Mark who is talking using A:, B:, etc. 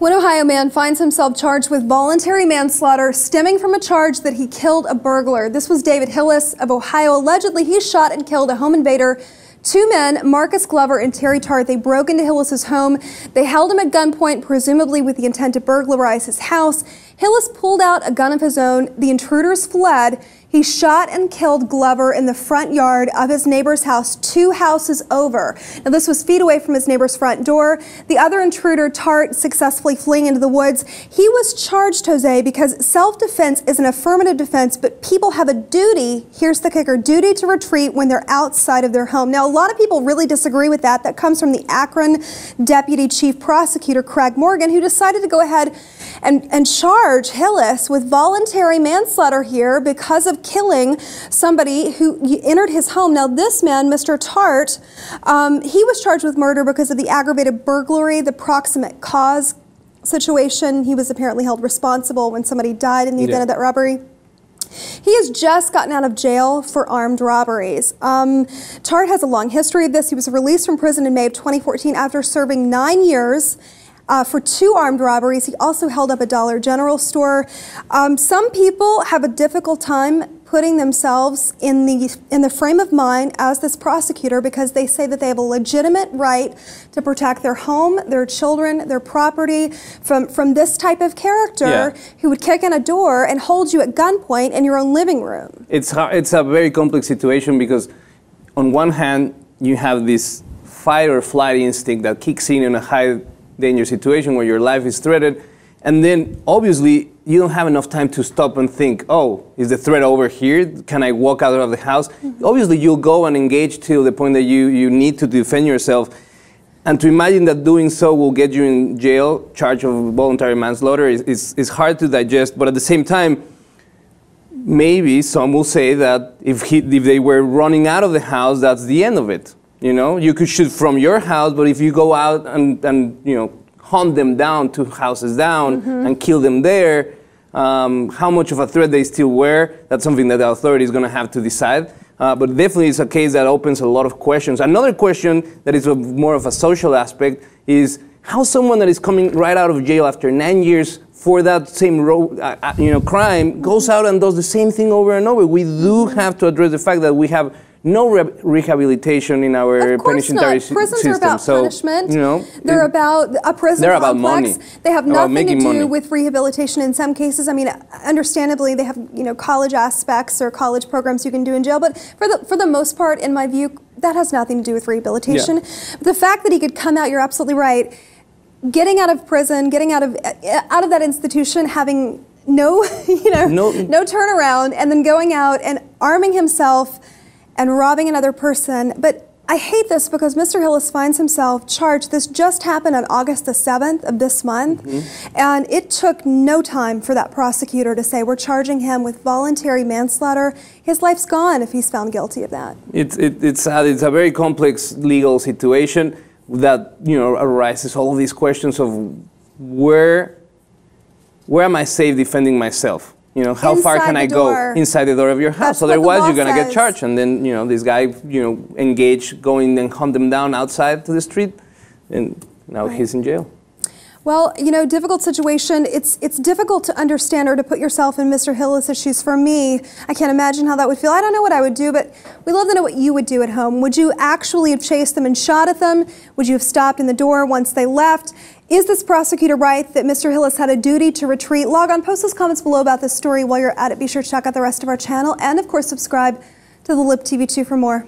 A: One Ohio man finds himself charged with voluntary manslaughter stemming from a charge that he killed a burglar. This was David Hillis of Ohio. Allegedly, he shot and killed a home invader. Two men, Marcus Glover and Terry Tart, they broke into Hillis's home. They held him at gunpoint, presumably with the intent to burglarize his house. Hillis pulled out a gun of his own. The intruders fled. He shot and killed Glover in the front yard of his neighbor's house, 2 houses over. Now, this was feet away from his neighbor's front door. The other intruder, Tart, successfully fleeing into the woods. He was charged, Jose, because self-defense is an affirmative defense, but people have a duty, here's the kicker, duty to retreat when they're outside of their home. Now, a lot of people really disagree with that. That comes from the Akron Deputy Chief Prosecutor, Craig Morgan, who decided to go ahead and charge Hillis with voluntary manslaughter here because of killing somebody who entered his home. Now, this man, Mr. Tart, he was charged with murder because of the aggravated burglary, the proximate cause situation. He was apparently held responsible when somebody died in the event of that robbery. He has just gotten out of jail for armed robberies. Tart has a long history of this. He was released from prison in May of 2014 after serving 9 years for 2 armed robberies. He also held up a Dollar General store. Some people have a difficult time putting themselves in the frame of mind as this prosecutor because they say that they have a legitimate right to protect their home, their children, their property from this type of character who would kick in a door and hold you at gunpoint in your own living room. It's
B: a very complex situation because on one hand you have this fight or flight instinct that kicks in a high danger situation where your life is threatened, and then obviously you don't have enough time to stop and think, oh, is the threat over here? Can I walk out of the house? Obviously you'll go and engage till the point that you need to defend yourself, and to imagine that doing so will get you in jail, charged of voluntary manslaughter is hard to digest. But at the same time, maybe some will say that if they were running out of the house, that's the end of it. You know, you could shoot from your house, but if you go out and you know, hunt them down 2 houses down and kill them there, how much of a threat they still were, that's something that the authority is going to have to decide. But definitely it's a case that opens a lot of questions. Another question that is more of a social aspect is how someone that is coming right out of jail after 9 years for that same crime goes out and does the same thing over and over. We do have to address the fact that we have no rehabilitation in our penitentiary system.
A: Prisons are about punishment.
B: You know,
A: they're about a prison
B: they're
A: complex.
B: About money.
A: They have nothing to do
B: money.
A: with rehabilitation in some cases. I mean, understandably, they have college aspects or college programs you can do in jail, but for the most part, in my view, that has nothing to do with rehabilitation. The fact that he could come out, you're absolutely right. Getting out of prison, getting out of that institution, having no turnaround, and then going out and arming himself and robbing another person. But I hate this because Mr. Hillis finds himself charged. This just happened on August the 7th of this month, and it took no time for that prosecutor to say, we're charging him with voluntary manslaughter. His life's gone if he's found guilty of that.
B: It's a very complex legal situation that arises all these questions of where am I safe defending myself? How far can I go inside the door of your house? Otherwise, you're going to get charged. And then, this guy, engaged, going and hunt them down outside to the street, and now he's in jail.
A: Well, difficult situation. It's difficult to understand or to put yourself in Mr. Hillis' shoes. For me, I can't imagine how that would feel. I don't know what I would do, but we'd love to know what you would do at home. Would you actually have chased them and shot at them? Would you have stopped in the door once they left? Is this prosecutor right that Mr. Hillis had a duty to retreat? Log on, post those comments below about this story. While you're at it, be sure to check out the rest of our channel and, of course, subscribe to the Lip TV 2 for more.